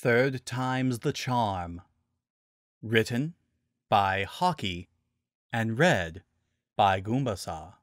Third time's the charm. Written by Hawki and read by Goombasa.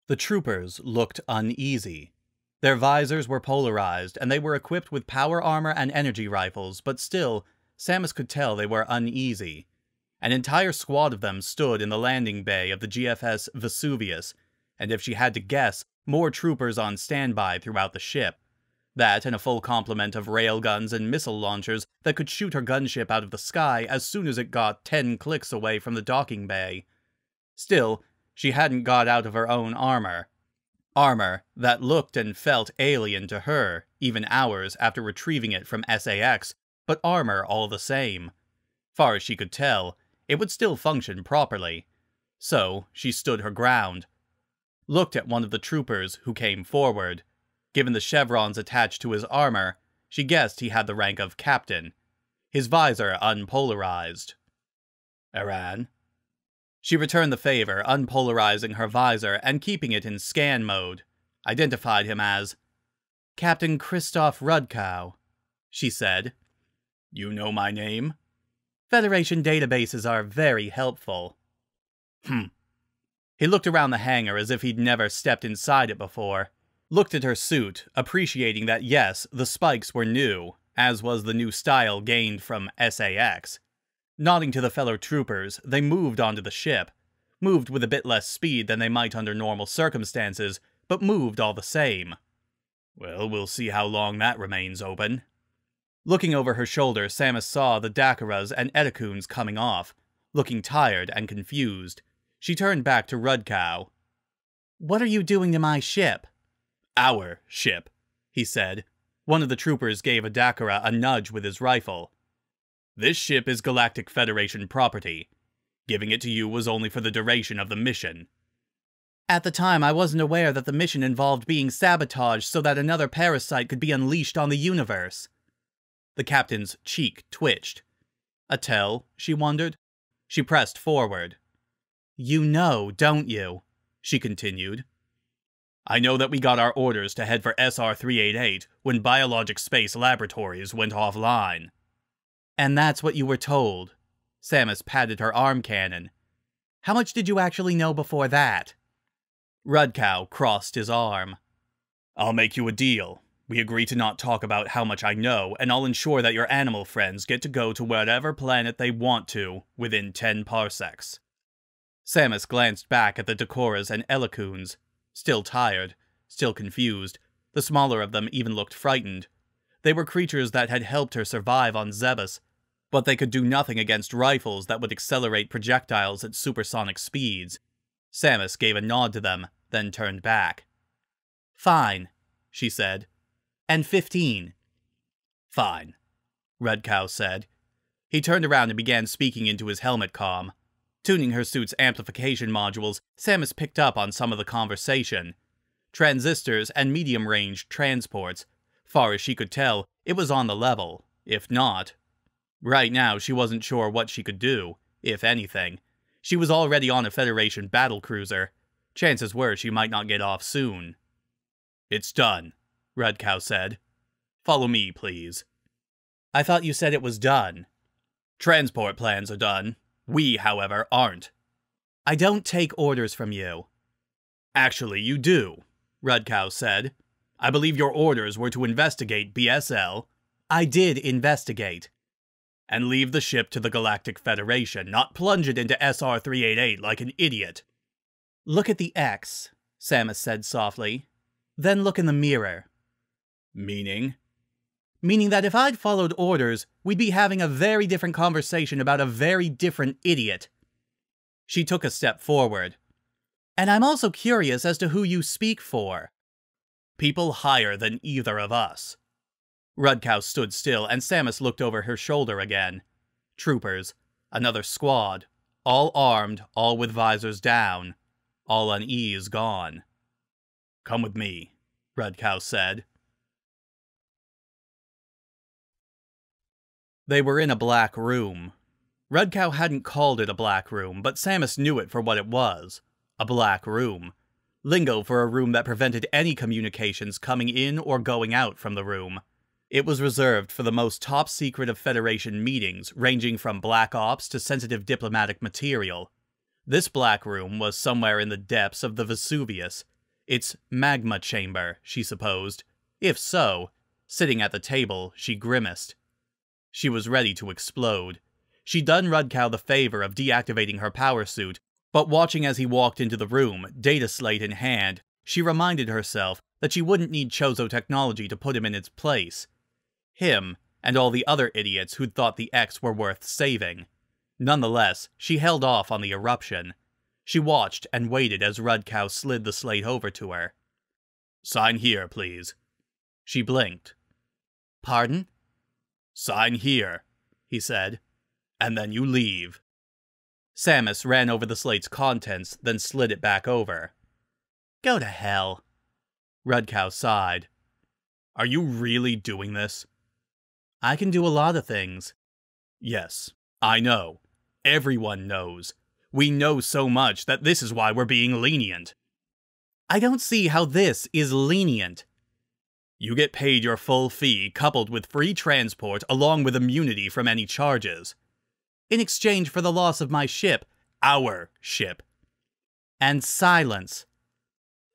The troopers looked uneasy. Their visors were polarized, and they were equipped with power armor and energy rifles, but still, Samus could tell they were uneasy. An entire squad of them stood in the landing bay of the GFS Vesuvius, and if she had to guess, more troopers on standby throughout the ship. That and a full complement of railguns and missile launchers that could shoot her gunship out of the sky as soon as it got 10 clicks away from the docking bay. Still, she hadn't got out of her own armor. Armor that looked and felt alien to her, even hours after retrieving it from SAX, but armor all the same. Far as she could tell, it would still function properly. So, she stood her ground. Looked at one of the troopers who came forward. Given the chevrons attached to his armor, she guessed he had the rank of captain. His visor unpolarized. Aran? She returned the favor, unpolarizing her visor and keeping it in scan mode. Identified him as Captain Christoph Rudkow, she said. You know my name? Federation databases are very helpful. He looked around the hangar as if he'd never stepped inside it before. Looked at her suit, appreciating that yes, the spikes were new, as was the new style gained from SAX. Nodding to the fellow troopers, they moved onto the ship. Moved with a bit less speed than they might under normal circumstances, but moved all the same. Well, we'll see how long that remains open. Looking over her shoulder, Samus saw the Dakaras and Edakuns coming off. Looking tired and confused, she turned back to Rudkow. What are you doing to my ship? Our ship, he said. One of the troopers gave a Dakara a nudge with his rifle. This ship is Galactic Federation property. Giving it to you was only for the duration of the mission. At the time, I wasn't aware that the mission involved being sabotaged so that another parasite could be unleashed on the universe. The captain's cheek twitched. A tell, she wondered. She pressed forward. You know, don't you? She continued. I know that we got our orders to head for SR-388 when Biologic Space Laboratories went offline. And that's what you were told. Samus patted her arm cannon. How much did you actually know before that? Rudkow crossed his arm. I'll make you a deal. We agree to not talk about how much I know, and I'll ensure that your animal friends get to go to whatever planet they want to within 10 parsecs. Samus glanced back at the Dakoras and Elakuns. Still tired, still confused. The smaller of them even looked frightened. They were creatures that had helped her survive on Zebus, but they could do nothing against rifles that would accelerate projectiles at supersonic speeds. Samus gave a nod to them, then turned back. Fine, she said. And 15. Fine, Rudkow said. He turned around and began speaking into his helmet comm. Tuning her suit's amplification modules, Samus picked up on some of the conversation. Transistors and medium-range transports. Far as she could tell, it was on the level, if not. Right now, she wasn't sure what she could do, if anything. She was already on a Federation battlecruiser. Chances were she might not get off soon. It's done, Rudkow said. Follow me, please. I thought you said it was done. Transport plans are done. We, however, aren't. I don't take orders from you. Actually, you do, Rudkow said. I believe your orders were to investigate BSL. I did investigate. And leave the ship to the Galactic Federation, not plunge it into SR-388 like an idiot. Look at the X, Samus said softly. Then look in the mirror. Meaning? Meaning that if I'd followed orders, we'd be having a very different conversation about a very different idiot. She took a step forward. And I'm also curious as to who you speak for. People higher than either of us. Rudkow stood still, and Samus looked over her shoulder again. Troopers. Another squad. All armed, all with visors down. All unease gone. Come with me, Rudkow said. They were in a black room. Rudkow hadn't called it a black room, but Samus knew it for what it was. A black room. lingo for a room that prevented any communications coming in or going out from the room. It was reserved for the most top-secret of Federation meetings, ranging from black ops to sensitive diplomatic material. This black room was somewhere in the depths of the Vesuvius. Its magma chamber, she supposed. If so, sitting at the table, she grimaced. She was ready to explode. She'd done Rudkow the favor of deactivating her power suit, but watching as he walked into the room, data slate in hand, she reminded herself that she wouldn't need Chozo technology to put him in its place. Him, and all the other idiots who'd thought the X were worth saving. Nonetheless, she held off on the eruption. She watched and waited as Rudkow slid the slate over to her. "Sign here, please." She blinked. "Pardon?" "Sign here," he said, "and then you leave." Samus ran over the slate's contents, then slid it back over. "Go to hell." Rudkow sighed. "Are you really doing this?" "I can do a lot of things." "Yes, I know. Everyone knows. We know so much that this is why we're being lenient." "I don't see how this is lenient." "You get paid your full fee, coupled with free transport, along with immunity from any charges." "In exchange for the loss of my ship." "Our ship." "And silence."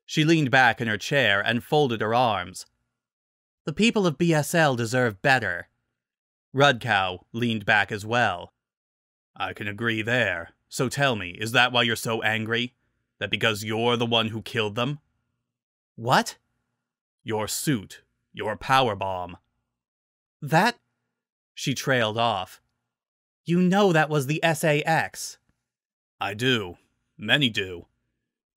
She leaned back in her chair and folded her arms. "The people of BSL deserve better." Rudkow leaned back as well. "I can agree there. So tell me, is that why you're so angry? That because you're the one who killed them?" "What?" "Your suit. Your power bomb." "That—" She trailed off. "You know that was the SAX." "I do. Many do.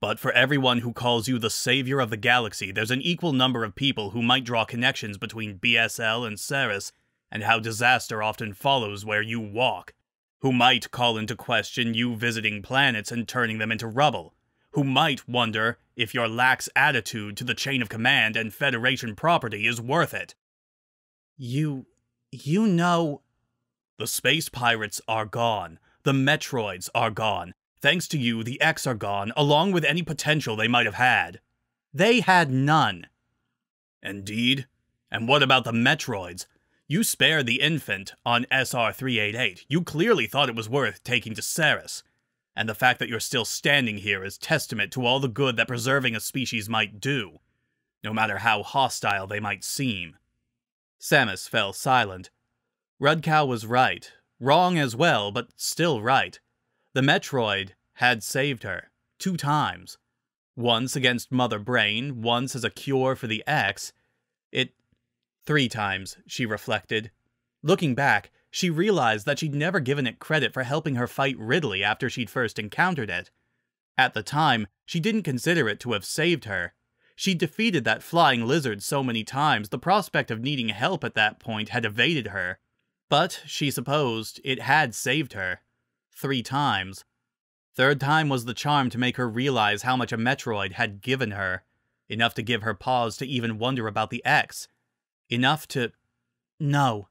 But for everyone who calls you the savior of the galaxy, there's an equal number of people who might draw connections between BSL and Ceres, and how disaster often follows where you walk. Who might call into question you visiting planets and turning them into rubble. Who might wonder if your lax attitude to the chain of command and Federation property is worth it." You know... "The space pirates are gone. The Metroids are gone. Thanks to you, the X are gone, along with any potential they might have had." "They had none." "Indeed? And what about the Metroids? You spared the infant on SR-388. You clearly thought it was worth taking to Ceres. And the fact that you're still standing here is testament to all the good that preserving a species might do, no matter how hostile they might seem." Samus fell silent. Rudkow was right. Wrong as well, but still right. The Metroid had saved her. 2 times. Once against Mother Brain, once as a cure for the X. 3 times, she reflected. Looking back, she realized that she'd never given it credit for helping her fight Ridley after she'd first encountered it. At the time, she didn't consider it to have saved her. She'd defeated that flying lizard so many times, the prospect of needing help at that point had evaded her. But, she supposed, it had saved her. 3 times. 3rd time was the charm to make her realize how much a Metroid had given her. Enough to give her pause to even wonder about the X. Enough to... No.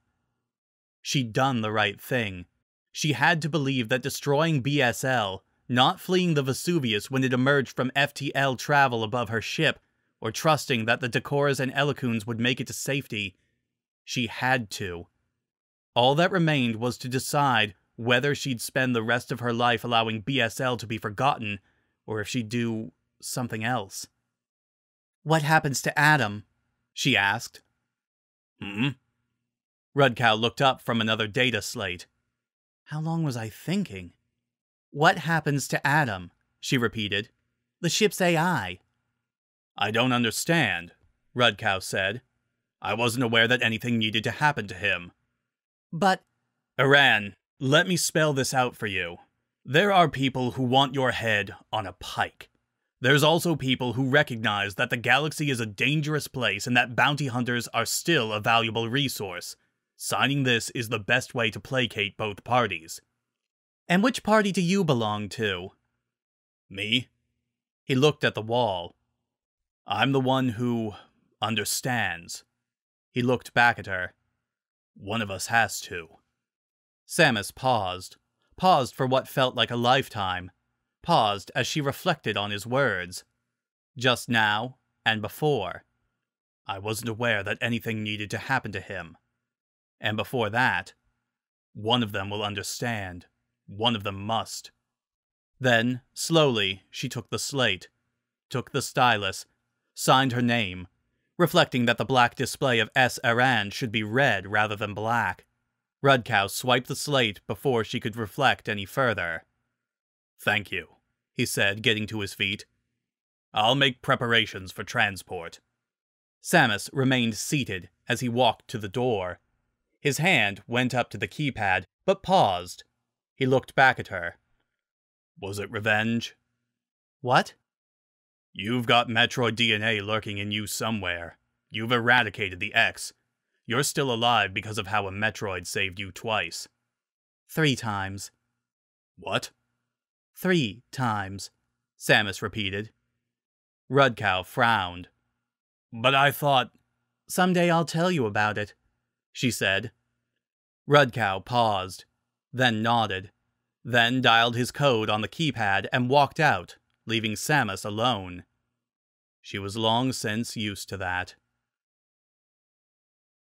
She'd done the right thing. She had to believe that destroying BSL, not fleeing the Vesuvius when it emerged from FTL travel above her ship, or trusting that the Decoras and Elicoons would make it to safety, she had to. All that remained was to decide whether she'd spend the rest of her life allowing BSL to be forgotten, or if she'd do something else. "What happens to Adam?" she asked. Rudkow looked up from another data slate. How long was I thinking? "What happens to Adam?" she repeated. "The ship's AI." "I don't understand," Rudkow said. "I wasn't aware that anything needed to happen to him." "But—" "Iran, let me spell this out for you. There are people who want your head on a pike. There's also people who recognize that the galaxy is a dangerous place and that bounty hunters are still a valuable resource. Signing this is the best way to placate both parties." "And which party do you belong to?" "Me?" He looked at the wall. "I'm the one who understands." He looked back at her. "One of us has to." Samus paused. Paused for what felt like a lifetime. Paused as she reflected on his words. Just now, and before. I wasn't aware that anything needed to happen to him. And before that, one of them will understand. One of them must. Then, slowly, she took the slate, took the stylus, signed her name, reflecting that the black display of S. Aran should be red rather than black. Rudkow swiped the slate before she could reflect any further. "Thank you," he said, getting to his feet. "I'll make preparations for transport." Samus remained seated as he walked to the door. His hand went up to the keypad, but paused. He looked back at her. "Was it revenge?" "What?" "You've got Metroid DNA lurking in you somewhere. You've eradicated the X. You're still alive because of how a Metroid saved you twice." 3 times. "What?" 3 times, Samus repeated. Rudkow frowned. "But I thought—" "Someday I'll tell you about it," she said. Rudkow paused, then nodded, then dialed his code on the keypad and walked out, leaving Samus alone. She was long since used to that.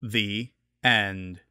The end.